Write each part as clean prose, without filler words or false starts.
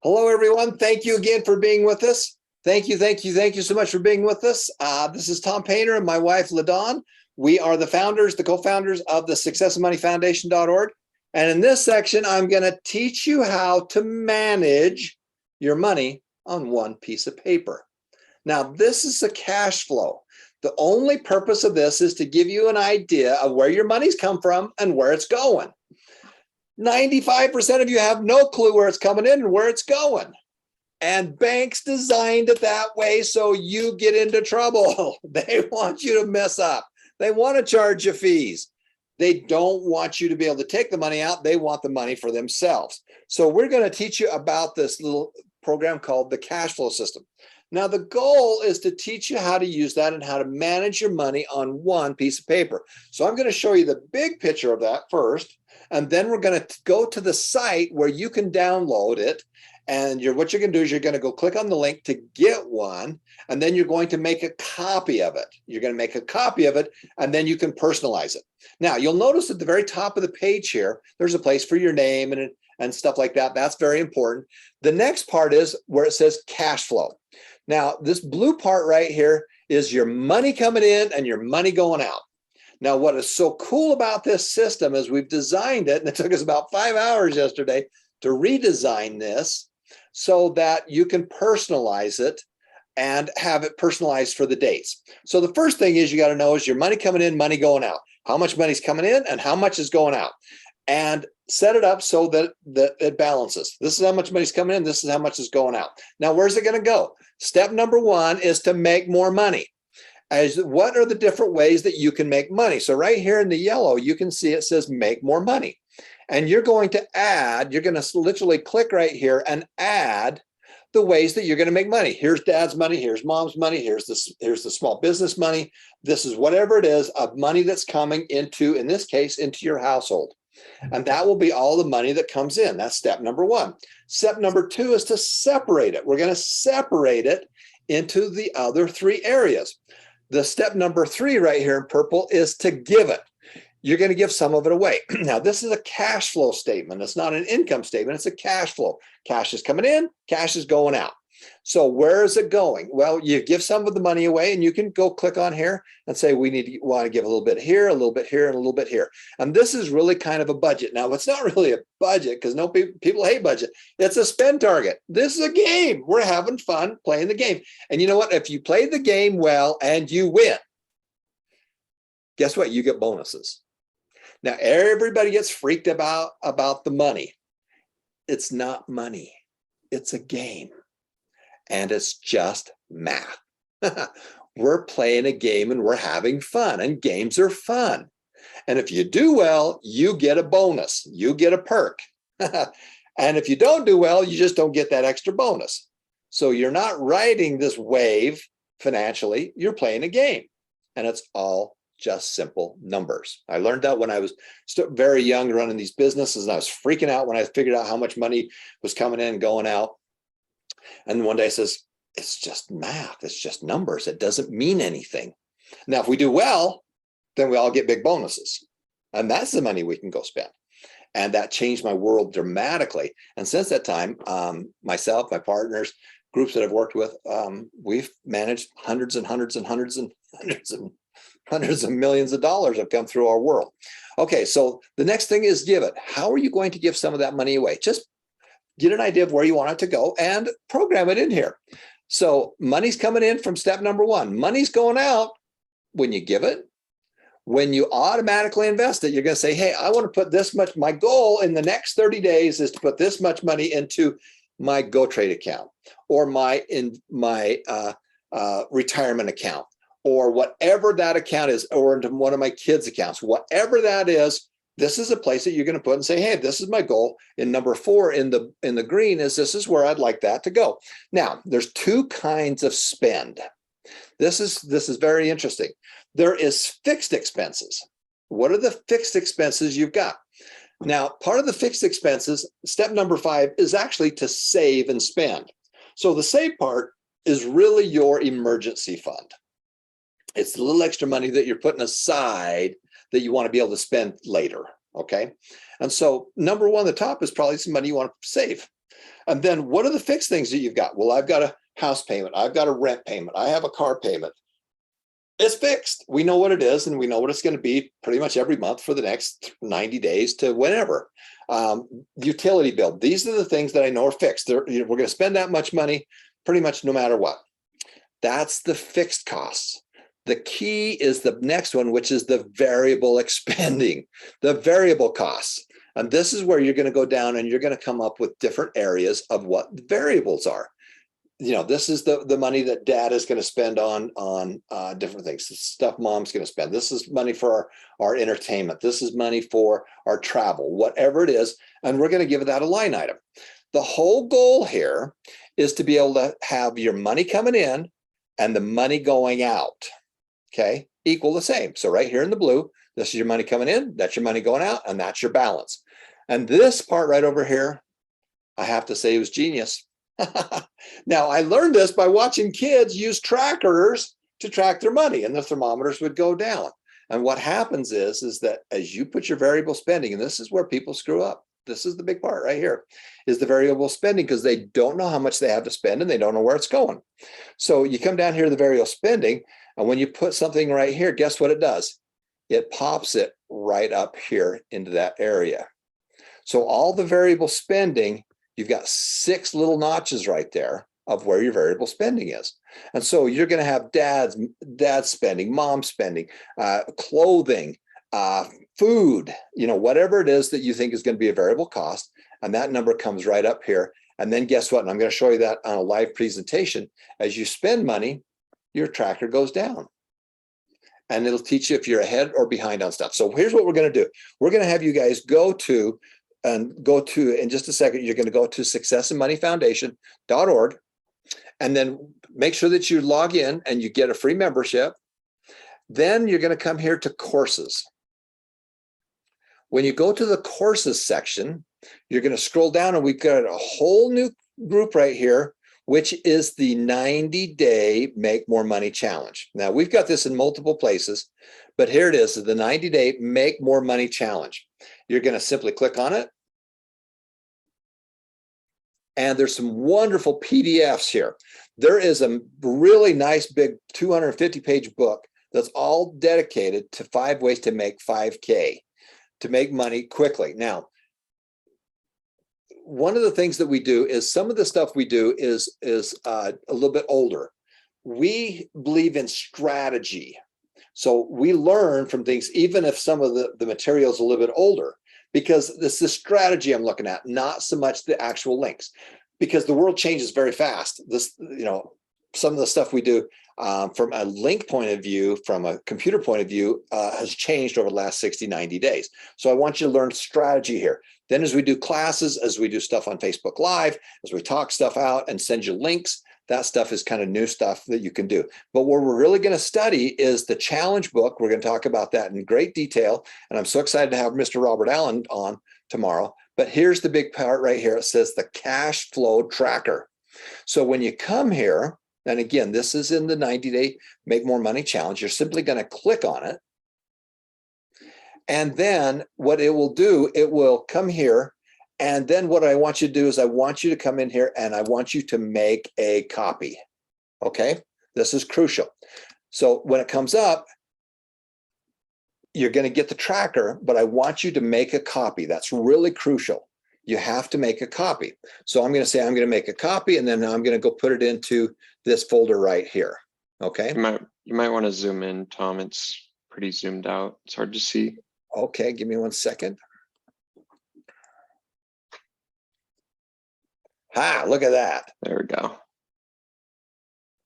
Hello, everyone. Thank you again for being with us. Thank you so much for being with us. This is Tom Painter and my wife, LaDawn. We are the co-founders of the successofmoneyfoundation.org. And in this section, I'm going to teach you how to manage your money on one piece of paper. Now, this is a cash flow. The only purpose of this is to give you an idea of where your money's come from and where it's going. 95% of you have no clue where it's coming in and where it's going. And banks designed it that way so you get into trouble. They want you to mess up. They want to charge you fees. They don't want you to be able to take the money out. They want the money for themselves. So we're going to teach you about this little program called the cash flow system. Now, the goal is to teach you how to use that and how to manage your money on one piece of paper. So I'm going to show you the big picture of that first, and then we're going to go to the site where you can download it. And what you're going to do is you're going to go click on the link to get one, and then you're going to make a copy of it. You're going to make a copy of it, and then you can personalize it. Now, you'll notice at the very top of the page here, there's a place for your name and stuff like that. That's very important. The next part is where it says cash flow. Now, this blue part right here is your money coming in and your money going out. Now, what is so cool about this system is we've designed it, and it took us about 5 hours yesterday to redesign this so that you can personalize it and have it personalized for the dates. So the first thing is you got to know is your money coming in, money going out. How much money's coming in and how much is going out. And set it up so that it balances. This is how much money's coming in. This is how much is going out. Now, where's it going to go? Step number one is to make more money. What are the different ways that you can make money? So right here in the yellow, you can see it says make more money. And you're going to add, you're going to literally click right here and add the ways that you're going to make money. Here's dad's money, here's mom's money, here's the small business money. This is whatever it is of money that's coming into, in this case, into your household. And that will be all the money that comes in. That's step number one. Step number two is to separate it. We're going to separate it into the other three areas. The step number three right here in purple is to give it. You're going to give some of it away. Now, this is a cash flow statement. It's not an income statement. It's a cash flow. Cash is coming in, cash is going out. So where is it going? Well, you give some of the money away, and you can go click on here and say, want to give a little bit here, a little bit here, and a little bit here. And this is really kind of a budget. Now, it's not really a budget because people hate budget. It's a spend target. This is a game. We're having fun playing the game. And you know what? If you play the game well and you win, guess what? You get bonuses. Now, everybody gets freaked about the money. It's not money. It's a game. And it's just math. We're playing a game and we're having fun, and games are fun. And if you do well, you get a bonus. You get a perk. And if you don't do well, you just don't get that extra bonus. So you're not riding this wave financially. You're playing a game, and it's all just simple numbers. I learned that when I was very young running these businesses, and I was freaking out when I figured out how much money was coming in and going out. And one day says, it's just math. It's just numbers. It doesn't mean anything. Now, if we do well, then we all get big bonuses. And that's the money we can go spend. And that changed my world dramatically. And since that time, myself, my partners, groups that I've worked with, we've managed hundreds and hundreds and hundreds and hundreds and hundreds of millions of dollars have come through our world. Okay, so the next thing is give it. How are you going to give some of that money away? Just get an idea of where you want it to go and program it in here. So money's coming in from step number one. Money's going out when you give it. When you automatically invest it, you're going to say, hey, I want to put this much. My goal in the next 30 days is to put this much money into my GoTrade account or my retirement account or whatever that account is, or into one of my kids' accounts, whatever that is. This is a place that you're going to put and say, hey, this is my goal. In number 4 in the green is this is where I'd like that to go. Now, there's two kinds of spend. This is very interesting. There is fixed expenses. What are the fixed expenses you've got? Now, part of the fixed expenses, step number 5, is actually to save and spend. So the save part is really your emergency fund. It's the little extra money that you're putting aside that you want to be able to spend later, okay? And so number 1 at the top is probably some money you want to save. And then what are the fixed things that you've got? Well, I've got a house payment. I've got a rent payment. I have a car payment. It's fixed. We know what it is, and we know what it's going to be pretty much every month for the next 90 days to whenever. Utility bill. These are the things that I know are fixed. We're going to spend that much money pretty much no matter what. That's the fixed costs. The key is the next one, which is the variable expending, the variable costs. And this is where you're going to go down and you're going to come up with different areas of what the variables are. This is the money that dad is going to spend on different things, stuff mom's going to spend. This is money for our entertainment. This is money for our travel, whatever it is. And we're going to give that a line item. The whole goal here is to be able to have your money coming in and the money going out, okay, equal the same. So right here in the blue, this is your money coming in, that's your money going out, and that's your balance. And this part right over here, I have to say it was genius. Now, I learned this by watching kids use trackers to track their money, and the thermometers would go down. And what happens is that as you put your variable spending, and this is where people screw up. This is the big part right here, is the variable spending, because they don't know how much they have to spend and they don't know where it's going. So you come down here to the variable spending, and when you put something right here, guess what it does? It pops it right up here into that area. So all the variable spending, you've got 6 little notches right there of where your variable spending is. And so you're going to have dad's spending, mom's spending, clothing, food, whatever it is that you think is going to be a variable cost. And that number comes right up here. And then guess what? And I'm going to show you that on a live presentation. As you spend money, your tracker goes down. And it'll teach you if you're ahead or behind on stuff. So here's what we're going to do. We're going to have you guys go to, in just a second, you're going to go to successandmoneyfoundation.org, and then make sure that you log in and you get a free membership. Then you're going to come here to courses. When you go to the courses section, you're going to scroll down, and we've got a whole new group right here, which is the 90-day Make More Money Challenge. Now, we've got this in multiple places, but here it is, the 90-day Make More Money Challenge. You're going to simply click on it. And there's some wonderful PDFs here. There is a really nice big 250-page book that's all dedicated to 5 ways to make 5K, to make money quickly. Now, one of the things that we do is some of the stuff we do is a little bit older. We believe in strategy. So we learn from things, even if some of the material is a little bit older, because this is the strategy I'm looking at, not so much the actual links, because the world changes very fast. Some of the stuff we do from a link point of view, from a computer point of view, has changed over the last 60, 90 days. So I want you to learn strategy here. Then as we do classes, as we do stuff on Facebook Live, as we talk stuff out and send you links, that stuff is kind of new stuff that you can do. But what we're really going to study is the challenge book. We're going to talk about that in great detail. And I'm so excited to have Mr. Robert Allen on tomorrow. But here's the big part right here. It says the cash flow tracker. So when you come here, and again, this is in the 90-day Make More Money Challenge, you're simply going to click on it. And then what it will do, it will come here. And then what I want you to do is I want you to come in here and I want you to make a copy. Okay, this is crucial. So when it comes up, you're going to get the tracker, but I want you to make a copy. That's really crucial. You have to make a copy. So I'm going to say I'm going to make a copy, and then I'm going to go put it into this folder right here. Okay. You might want to zoom in, Tom. It's pretty zoomed out. It's hard to see. Okay, give me 1 second. Look at that. There we go.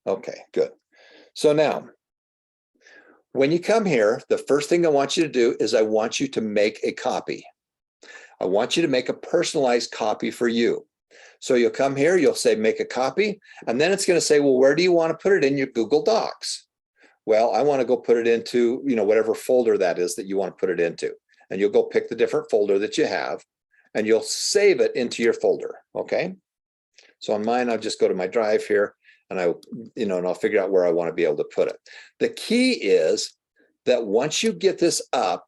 Okay, good. So now, when you come here, the first thing I want you to do is I want you to make a copy. I want you to make a personalized copy for you. So you'll come here, you'll say make a copy, and then it's going to say, well, where do you want to put it in your Google Docs? Well, I want to go put it into, whatever folder that is that you want to put it into. And you'll go pick the different folder that you have, and you'll save it into your folder. Okay. So on mine, I'll just go to my drive here, and and I'll figure out where I want to be able to put it. The key is that once you get this up,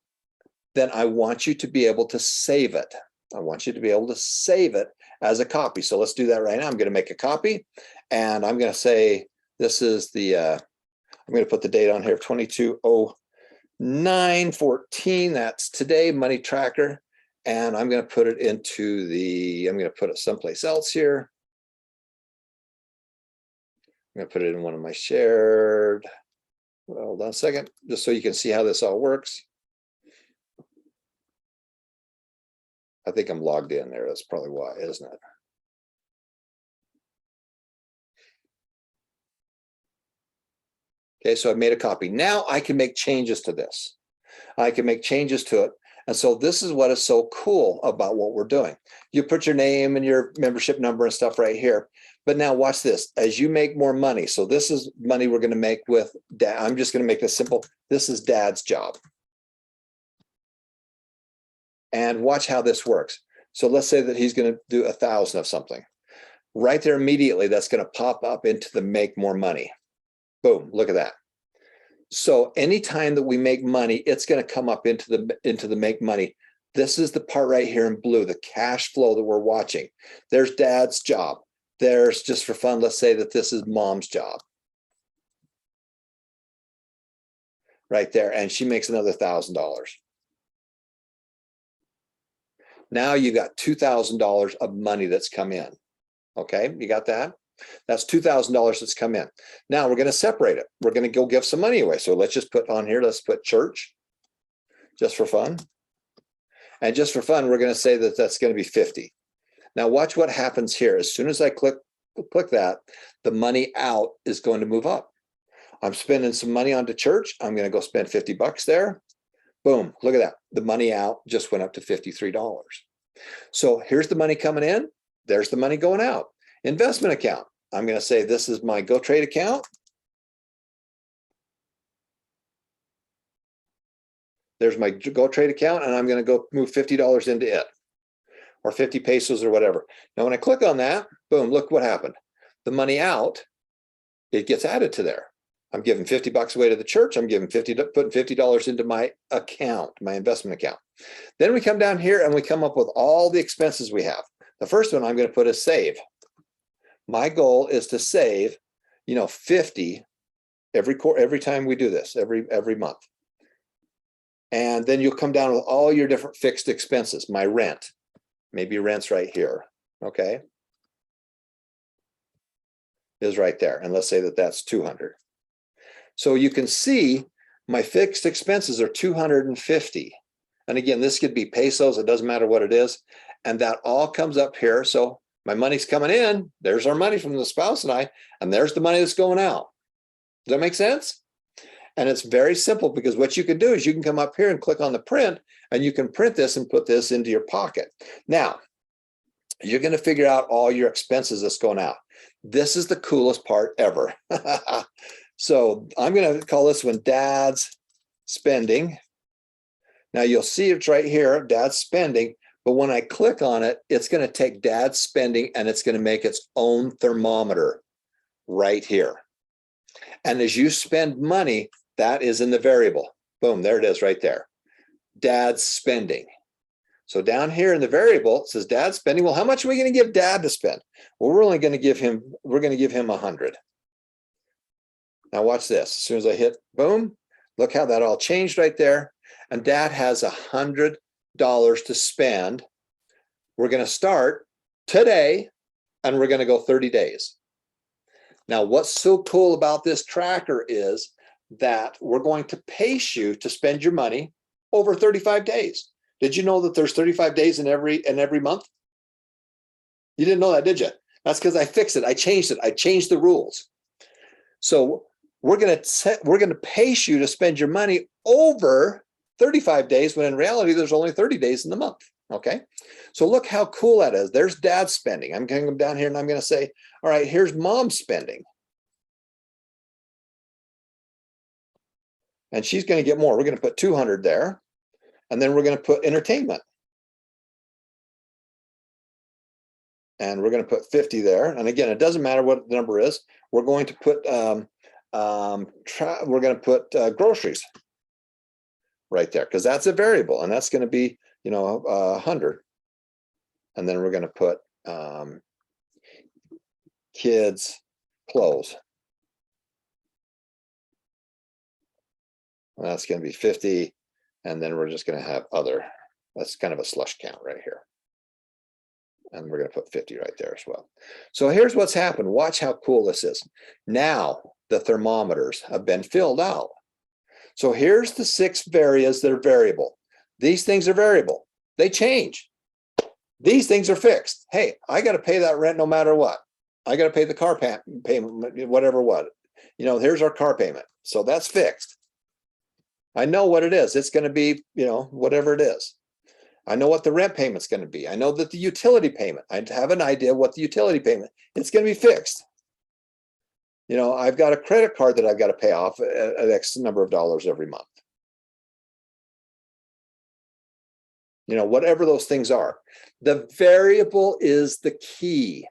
then I want you to be able to save it. I want you to be able to save it as a copy. So let's do that right now. I'm going to make a copy, and I'm going to say this is the, I'm going to put the date on here, 22/09/14. That's today, money tracker. And I'm going to put it into the, I'm going to put it someplace else here. I'm going to put it in one of my shared. Well, hold on a second, just so you can see how this all works. I think I'm logged in there. That's probably why, isn't it? Okay, so I've made a copy. Now I can make changes to this. I can make changes to it. And so this is what is so cool about what we're doing. You put your name and your membership number and stuff right here. But now watch this, as you make more money. So this is money we're going to make with dad. I'm just going to make this simple. This is dad's job. And watch how this works. So let's say that he's going to do 1,000 of something. Right there immediately, that's going to pop up into the make more money. Boom, look at that. So anytime that we make money, it's going to come up into the make money. This is the part right here in blue, the cash flow that we're watching. There's dad's job. There's, just for fun, let's say that this is mom's job. Right there, and she makes another $1,000. Now you got $2,000 of money that's come in. Okay, you got that? That's $2,000 that's come in. Now we're going to separate it. We're going to go give some money away. So let's just put on here, let's put church, just for fun. And just for fun, we're going to say that that's going to be 50. Now watch what happens here. As soon as I click that, the money out is going to move up. I'm spending some money onto church. I'm going to go spend 50 bucks there. Boom, look at that. The money out just went up to $53. So here's the money coming in. There's the money going out. Investment account. I'm going to say this is my Go Trade account. There's my Go Trade account, and I'm going to go move $50 into it, or 50 pesos or whatever. Now, when I click on that, boom, look what happened. The money out, it gets added to there. I'm giving 50 bucks away to the church. I'm giving putting $50 into my account, my investment account. Then we come down here and we come up with all the expenses we have. The first one I'm going to put is save. My goal is to save, 50 every time we do this, every month. And then you'll come down with all your different fixed expenses. My rent, maybe rent's right here, okay, is right there. And let's say that that's 200. So you can see my fixed expenses are 250. And again, this could be pesos. It doesn't matter what it is. And that all comes up here. So my money's coming in. There's our money from the spouse and there's the money that's going out. Does that make sense? And it's very simple, because what you can do is you can come up here and click on the print, and you can print this and put this into your pocket. Now, you're going to figure out all your expenses that's going out. This is the coolest part ever. So I'm going to call this one Dad's Spending. Now you'll see it's right here, Dad's Spending. But when I click on it, it's going to take Dad's Spending and it's going to make its own thermometer right here. And as you spend money, that is in the variable. Boom, there it is right there. Dad's Spending. So down here in the variable, it says Dad's Spending. Well, how much are we going to give Dad to spend? Well, we're going to give him 100. Now watch this. As soon as I hit boom, look how that all changed right there. And Dad has $100 to spend. We're going to start today, and we're going to go 30 days. Now, what's so cool about this tracker is that we're going to pace you to spend your money over 35 days. Did you know that there's 35 days in every month? You didn't know that, did you? That's because I fixed it. I changed it. I changed the rules. So we're going to pace you to spend your money over 35 days, when in reality, there's only 30 days in the month. Okay. So look how cool that is. There's Dad's Spending. I'm going to come down here and I'm going to say, all right, here's Mom's Spending. And she's going to get more. We're going to put 200 there. And then we're going to put entertainment. And we're going to put 50 there. And again, it doesn't matter what the number is. We're going to put groceries right there, because that's a variable, and that's going to be 100. And then we're going to put kids clothes. Well, that's going to be 50. And then we're just going to have other. That's kind of a slush count right here. And we're going to put 50 right there as well. So here's what's happened. Watch how cool this is. Now the thermometers have been filled out. So here's the 6 areas that are variable. These things are variable. They change. These things are fixed. Hey, I got to pay that rent no matter what. I got to pay the car payment, whatever what. You know, here's our car payment. So that's fixed. I know what it is. It's going to be, you know, whatever it is. I know what the rent payment's going to be. I know that the utility payment, I have an idea what the utility payment, it's going to be fixed. You know, I've got a credit card that I've got to pay off an X number of dollars every month. You know, whatever those things are. The variable is the key.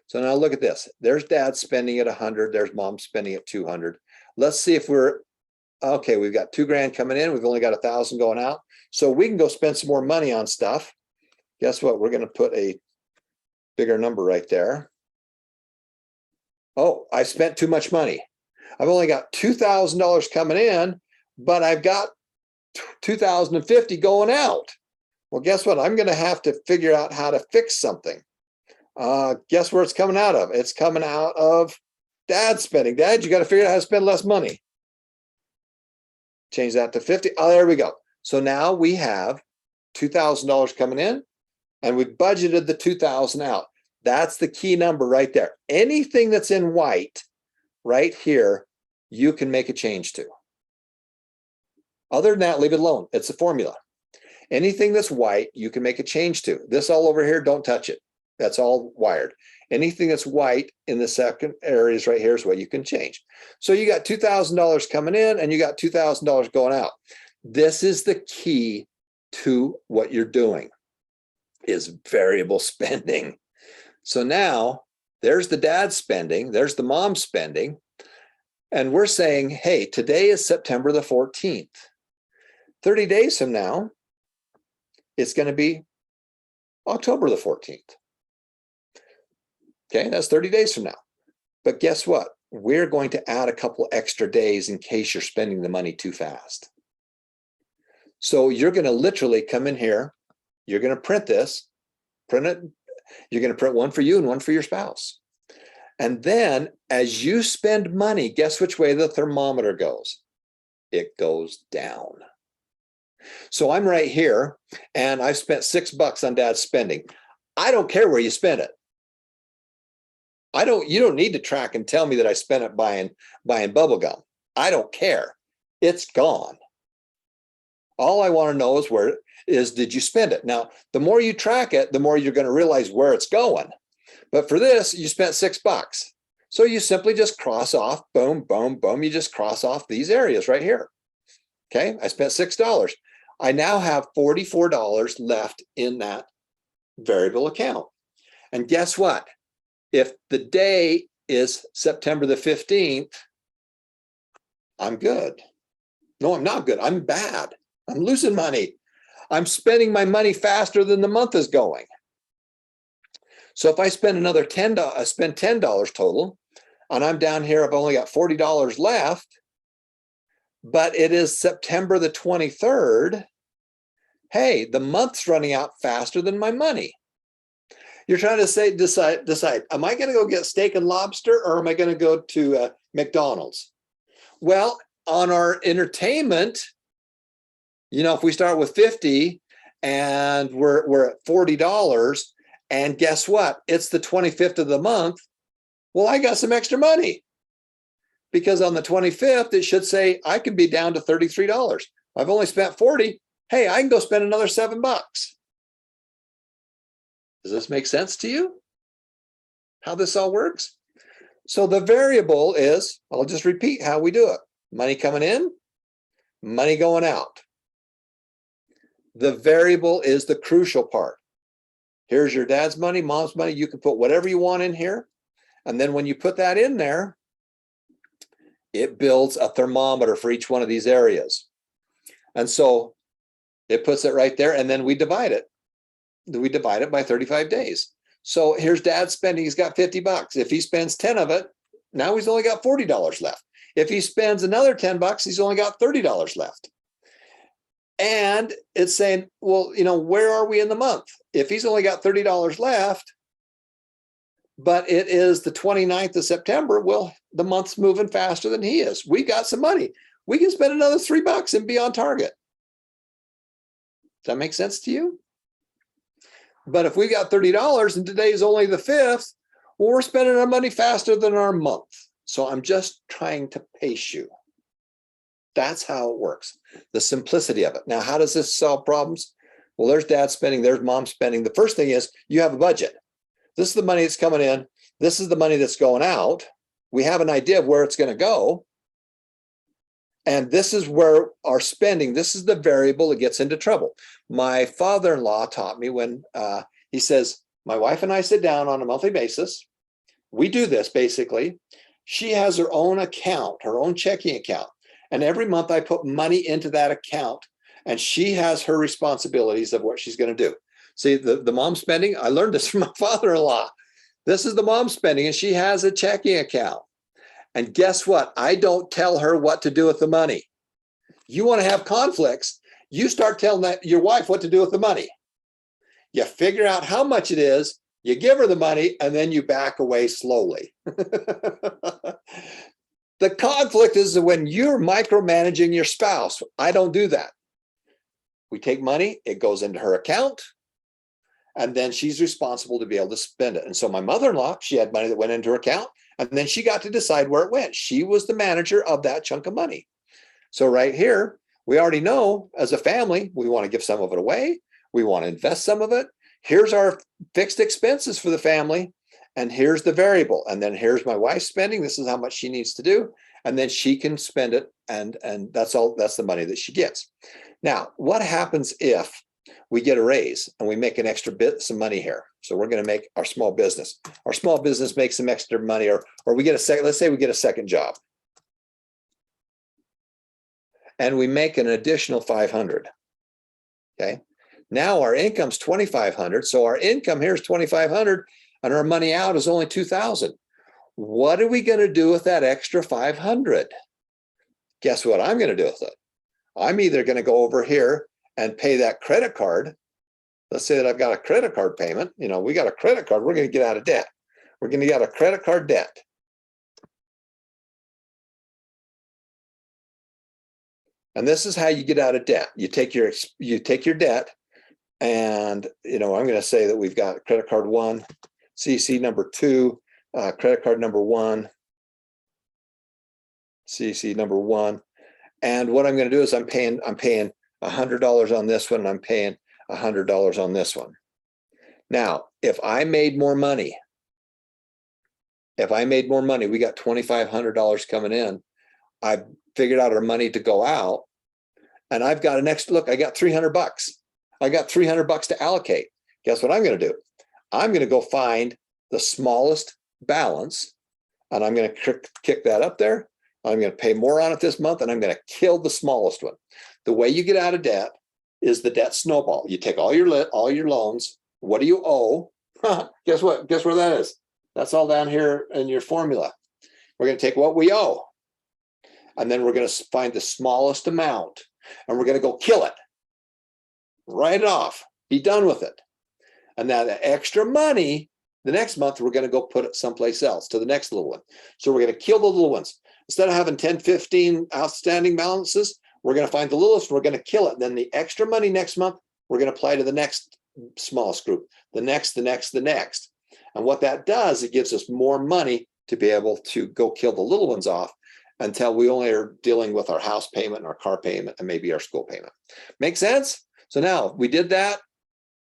So now look at this. There's dad spending at 100. There's mom spending at 200. Let's see if we're, okay, we've got $2,000 coming in. We've only got 1,000 going out. So we can go spend some more money on stuff. Guess what? We're going to put a bigger number right there. Oh, I spent too much money. I've only got $2,000 coming in, but I've got 2,050 going out. Well, guess what? I'm going to have to figure out how to fix something. Guess where it's coming out of? It's coming out of dad's spending. Dad, you got to figure out how to spend less money. Change that to 50. Oh, there we go. So now we have $2,000 coming in, and we've budgeted the 2,000 out. That's the key number right there. Anything that's in white right here, you can make a change to. Other than that, leave it alone. It's a formula. Anything that's white, you can make a change to. This all over here, don't touch it. That's all wired. Anything that's white in the second areas right here is what you can change. So you got $2,000 coming in and you got $2,000 going out. This is the key to what you're doing, is variable spending. So now there's the dad spending, there's the mom spending, and we're saying, hey, today is September the 14th. 30 days from now, it's going to be October the 14th. Okay, that's 30 days from now. But guess what? We're going to add a couple extra days in case you're spending the money too fast. So you're going to literally come in here, you're going to print this, print it, you're going to print one for you and one for your spouse. And then as you spend money, guess which way the thermometer goes? It goes down. So I'm right here and I've spent $6 on dad's spending. I don't care where you spend it. You don't need to track and tell me that I spent it buying bubble gum. I don't care. It's gone. All I want to know is did you spend it? Now, the more you track it, the more you're going to realize where it's going. But for this, you spent $6. So you simply just cross off, boom, boom, boom. You just cross off these areas right here. Okay, I spent $6. I now have $44 left in that variable account. And guess what? If the day is September the 15th, I'm good. No, I'm not good. I'm bad. I'm losing money. I'm spending my money faster than the month is going. So if I spend another $10, I spend $10 total, and I'm down here, I've only got $40 left, but it is September the 23rd. Hey, the month's running out faster than my money. You're trying to decide, am I going to go get steak and lobster or am I going to go to McDonald's? Well, on our entertainment, you know, if we start with 50 and we're at $40, and guess what? It's the 25th of the month. Well, I got some extra money because on the 25th, it should say I can be down to $33. I've only spent 40. Hey, I can go spend another $7. Does this make sense to you? How this all works? So the variable is, I'll just repeat how we do it. Money coming in, money going out. The variable is the crucial part. Here's your dad's money, mom's money. You can put whatever you want in here. And then when you put that in there, it builds a thermometer for each one of these areas. And so it puts it right there, and then we divide it. We divide it by 35 days. So here's dad spending, he's got 50 bucks. If he spends 10 of it, now he's only got $40 left. If he spends another 10 bucks, he's only got $30 left. And it's saying, well, where are we in the month? If he's only got $30 left, but it is the 29th of September, well, the month's moving faster than he is. We got some money. We can spend another $3 and be on target. Does that make sense to you? But if we got $30 and today's only the 5th, well, we're spending our money faster than our month. So I'm just trying to pace you. That's how it works. The simplicity of it. Now, how does this solve problems? Well, there's dad spending, there's mom spending. The first thing is you have a budget. This is the money that's coming in. This is the money that's going out. We have an idea of where it's going to go. And this is where our spending, this is the variable that gets into trouble. My father-in-law taught me when he says, my wife and I sit down on a monthly basis. We do this basically. She has her own account, her own checking account. And every month I put money into that account and she has her responsibilities of what she's going to do. See, the mom spending, I learned this from my father-in-law. This is the mom spending and she has a checking account. And guess what? I don't tell her what to do with the money. You want to have conflicts, you start telling your wife what to do with the money. You figure out how much it is, you give her the money, and then you back away slowly. The conflict is when you're micromanaging your spouse. I don't do that. We take money, it goes into her account, and then she's responsible to be able to spend it. And so my mother-in-law, she had money that went into her account, and then she got to decide where it went. She was the manager of that chunk of money. So right here, we already know as a family, we want to give some of it away. We want to invest some of it. Here's our fixed expenses for the family. And here's the variable. And then here's my wife's spending. This is how much she needs to do. And then she can spend it. And that's all, that's the money that she gets. Now, what happens if we get a raise and we make an extra bit, some money here? So we're going to make our small business. Our small business makes some extra money, or we get a second, let's say we get a second job. And we make an additional 500. Okay. Now our income's 2,500. So our income here is 2,500 and our money out is only 2,000. What are we going to do with that extra 500? Guess what I'm going to do with it? I'm either going to go over here and pay that credit card. Let's say that I've got a credit card payment. We got a credit card. We're going to get out of debt. We're going to get a credit card debt. And this is how you get out of debt. You take your debt, and I'm going to say that we've got credit card 1, CC number 2, credit card number 1, CC number 1. And what I'm going to do is I'm paying $100 on this one, and I'm paying $100 on this one. Now, if I made more money, we got $2,500 coming in. I figured out our money to go out, and I've got an extra, look, I got $300. I got $300 to allocate. Guess what I'm going to do? I'm going to go find the smallest balance, and I'm going to kick that up there. I'm going to pay more on it this month, and I'm going to kill the smallest one. The way you get out of debt is the debt snowball. You take all your loans. What do you owe? Guess what? Guess where that is? That's all down here in your formula. We're going to take what we owe, and then we're going to find the smallest amount, and we're going to go kill it. Write it off. Be done with it. And now the extra money, the next month, we're going to go put it someplace else to the next little one. So we're going to kill the little ones. Instead of having 10, 15 outstanding balances, we're going to find the littlest, we're going to kill it. And then the extra money next month, we're going to apply to the next smallest group, the next. And what that does, it gives us more money to be able to go kill the little ones off until we only are dealing with our house payment and our car payment and maybe our school payment. Make sense? So now we did that,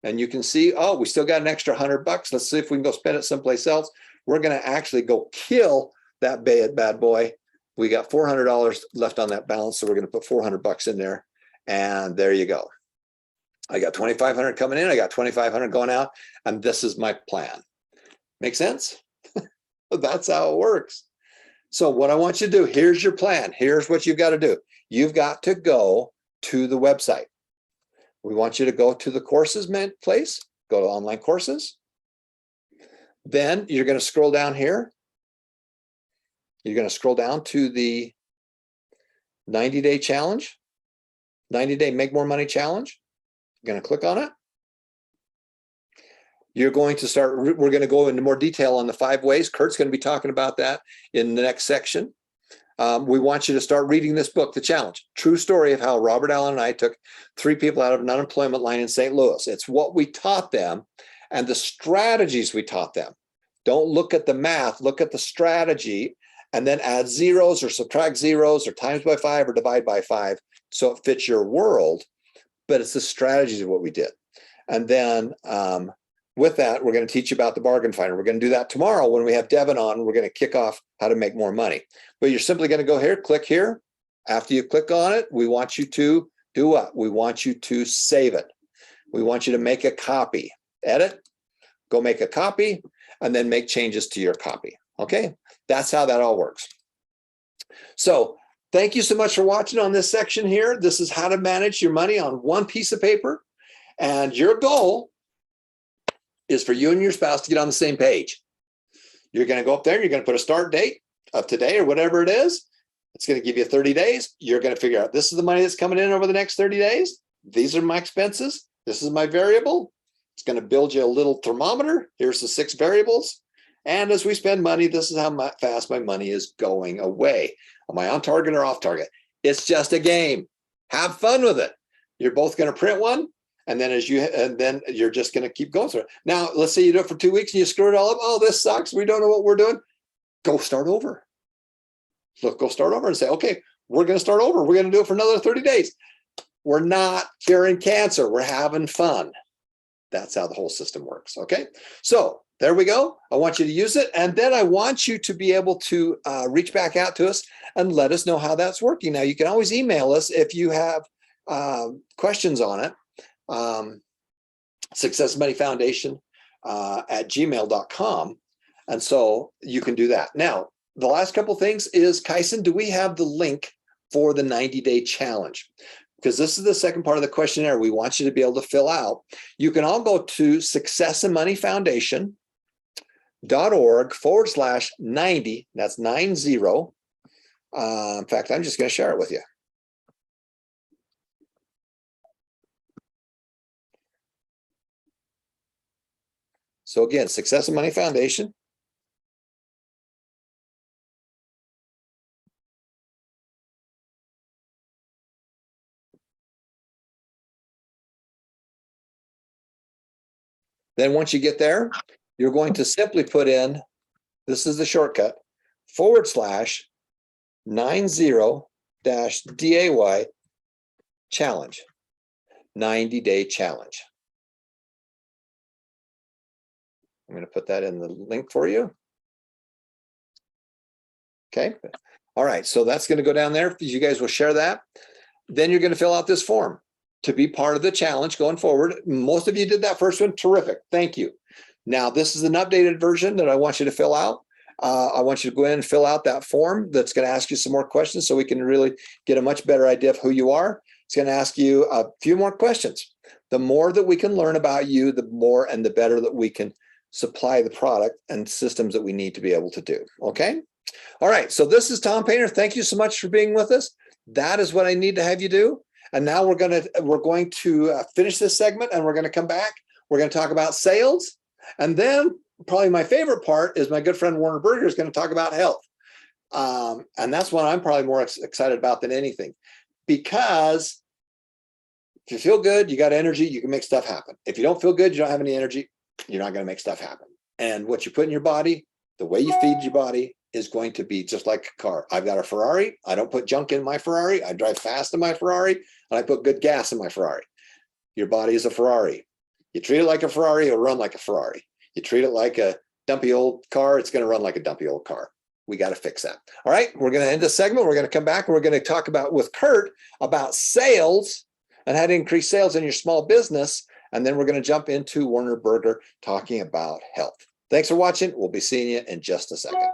and you can see, oh, we still got an extra $100. Let's see if we can go spend it someplace else. We're going to actually go kill that bad boy. We got $400 left on that balance, so we're going to put $400 in there, and there you go. I got $2,500 coming in, I got $2,500 going out, and this is my plan. Make sense? That's how it works. So what I want you to do, here's your plan. Here's what you've got to do. You've got to go to the website. We want you to go to the courses place, go to online courses, Then you're going to scroll down here. You're going to scroll down to the 90-day challenge, 90-day make more money challenge. You're going to click on it. You're going to start, we're going to go into more detail on the 5 ways. Kurt's going to be talking about that in the next section. We want you to start reading this book, The Challenge. True story of how Robert Allen and I took 3 people out of an unemployment line in St. Louis. It's what we taught them and the strategies we taught them. Don't look at the math, look at the strategy, and then add zeros or subtract zeros or times by 5 or divide by 5 so it fits your world. But it's the strategies of what we did. And then with that, we're going to teach you about the bargain finder. We're going to do that tomorrow when we have Devin on. We're going to kick off how to make more money. But you're simply going to go here, click here. After you click on it, we want you to do what? We want you to save it. We want you to make a copy. Edit, go make a copy, and then make changes to your copy. Okay, that's how that all works. So thank you so much for watching on this section here. This is how to manage your money on one piece of paper. And your goal is for you and your spouse to get on the same page. You're going to go up there, you're going to put a start date of today or whatever it is. It's going to give you 30 days. You're going to figure out this is the money that's coming in over the next 30 days. These are my expenses. This is my variable. It's going to build you a little thermometer. Here's the 6 variables. And as we spend money, this is how fast my money is going away. Am I on target or off target? It's just a game. Have fun with it. You're both going to print one. And then you're just going to keep going through it. Now, let's say you do it for 2 weeks and you screw it all up. Oh, this sucks. We don't know what we're doing. Go start over. Look, go start over and say, okay, we're going to start over. We're going to do it for another 30 days. We're not curing cancer. We're having fun. That's how the whole system works. Okay. So there we go. I want you to use it. And then I want you to be able to reach back out to us and let us know how that's working. Now, you can always email us if you have questions on it. Success Money Foundation at gmail.com. And so you can do that. Now, the last couple of things is, Kyson, do we have the link for the 90-day challenge? Because this is the second part of the questionnaire we want you to be able to fill out. You can all go to successandmoneyfoundation.org/90. That's 90. In fact, I'm just going to share it with you. So again, Success and Money Foundation. Then once you get there, you're going to simply put in, this is the shortcut, /90-DAY challenge, 90-day challenge. I'm going to put that in the link for you. Okay. All right. So that's going to go down there. You guys will share that. Then you're going to fill out this form to be part of the challenge going forward. Most of you did that first one. Terrific. Thank you. Now, this is an updated version that I want you to fill out. I want you to go in and fill out that form that's going to ask you some more questions so we can really get a much better idea of who you are. It's going to ask you a few more questions. The more that we can learn about you, the more and the better that we can supply the product and systems that we need to be able to do. Okay. All right. So this is Tom Painter. Thank you so much for being with us. That is what I need to have you do. And now we're going to finish this segment and we're going to come back. We're going to talk about sales. And then probably my favorite part is my good friend Warner Berger is going to talk about health. And that's what I'm probably more excited about than anything, because if you feel good, you got energy, you can make stuff happen. If you don't feel good, you don't have any energy, you're not going to make stuff happen. And what you put in your body, the way you feed your body, is going to be just like a car. I've got a Ferrari. I don't put junk in my Ferrari. I drive fast in my Ferrari, and I put good gas in my Ferrari. Your body is a Ferrari. You treat it like a Ferrari, it'll run like a Ferrari. You treat it like a dumpy old car, it's going to run like a dumpy old car. We got to fix that. All right, we're going to end this segment. We're going to come back and we're going to talk about with Kurt about sales and how to increase sales in your small business. And then we're going to jump into Warner Berger talking about health. Thanks for watching. We'll be seeing you in just a second.